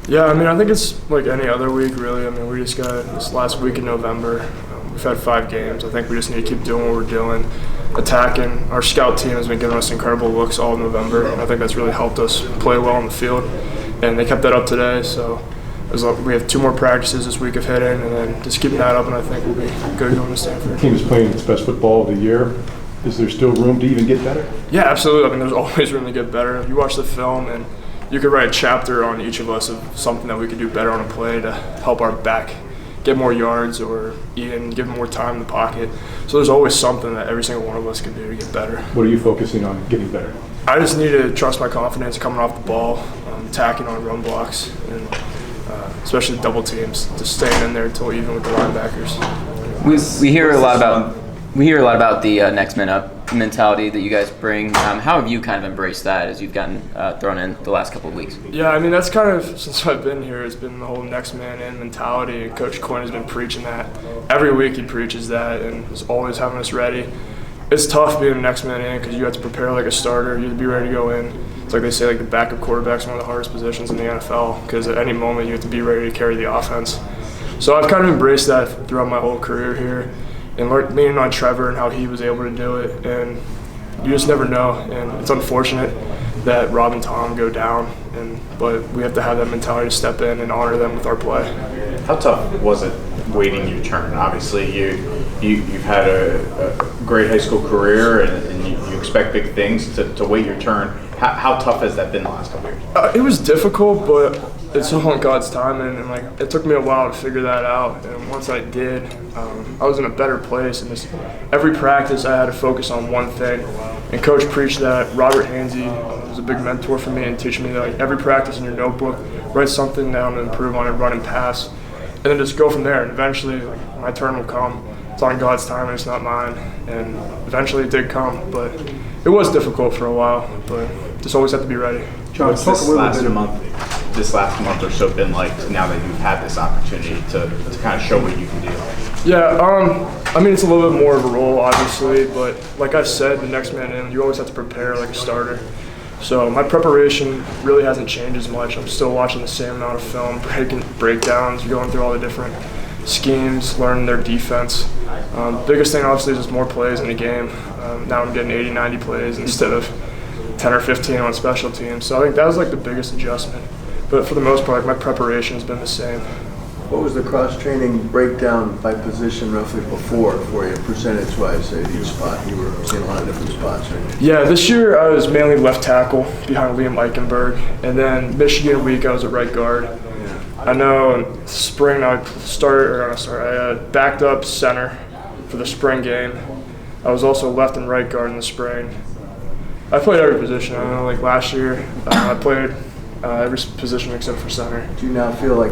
Yeah, I mean, I think it's like any other week, really. I mean, we just got this last week in November. We've had 5 games. I think we just need to keep doing what we're doing, attacking. Our scout team has been giving us incredible looks all November, and I think that's really helped us play well on the field. And they kept that up today, so we have 2 more practices this week of hitting, and then just keeping that up, and I think we'll be good going to Stanford. The team is playing its best football of the year. Is there still room to even get better? Yeah, absolutely. I mean, there's always room to get better. You watch the film, and you could write a chapter on each of us of something that we could do better on a play to help our back get more yards or even give him more time in the pocket. So there's always something that every single one of us can do to get better. What are you focusing on getting better? I just need to trust my confidence coming off the ball, attacking on run blocks, and especially double teams, just staying in there until even with the linebackers. We hear a lot about the next man up mentality that you guys bring. How have you kind of embraced that as you've gotten thrown in the last couple of weeks? Yeah, I mean, that's kind of, since I've been here, it's been the whole next man in mentality, and Coach Quinn has been preaching that. Every week he preaches that and is always having us ready. It's tough being the next man in because you have to prepare like a starter. You have to be ready to go in. It's like they say, like the backup quarterback's one of the hardest positions in the NFL because at any moment you have to be ready to carry the offense. So I've kind of embraced that throughout my whole career here, and leaning on Trevor and how he was able to do it. And you just never know, and it's unfortunate that Rob and Tom go down, but we have to have that mentality to step in and honor them with our play. How tough was it waiting your turn? Obviously, you've had a great high school career, and you expect big things to wait your turn. How tough has that been the last couple years? It was difficult, but it's all in God's timing, and like it took me a while to figure that out. And once I did, I was in a better place. And every practice, I had to focus on one thing. And Coach preached that. Robert Hainsey was a big mentor for me and teaching me that like every practice in your notebook, write something down to improve on it, run and pass, and then just go from there. And eventually, like, my turn will come. It's on God's timing, it's not mine. And eventually, it did come, but it was difficult for a while. But just always have to be ready. What's this last month or so been like now that you've had this opportunity to kind of show what you can do? Yeah, I mean, it's a little bit more of a role, obviously, but like I said, the next man in, you always have to prepare like a starter. So my preparation really hasn't changed as much. I'm still watching the same amount of film, breakdowns, going through all the different schemes, learning their defense. Biggest thing, obviously, is just more plays in the game. Now I'm getting 80, 90 plays instead of 10 or 15 on special teams. So I think that was like the biggest adjustment. But for the most part, my preparation has been the same. What was the cross-training breakdown by position roughly before for you, percentage-wise at each spot? You were seeing a lot of different spots, right? Yeah, this year I was mainly left tackle behind Liam Eichenberg. And then Michigan week I was at right guard. Yeah. I know in spring I backed up center for the spring game. I was also left and right guard in the spring. I played every position. I know, like last year, I played every position except for center. Do you now feel like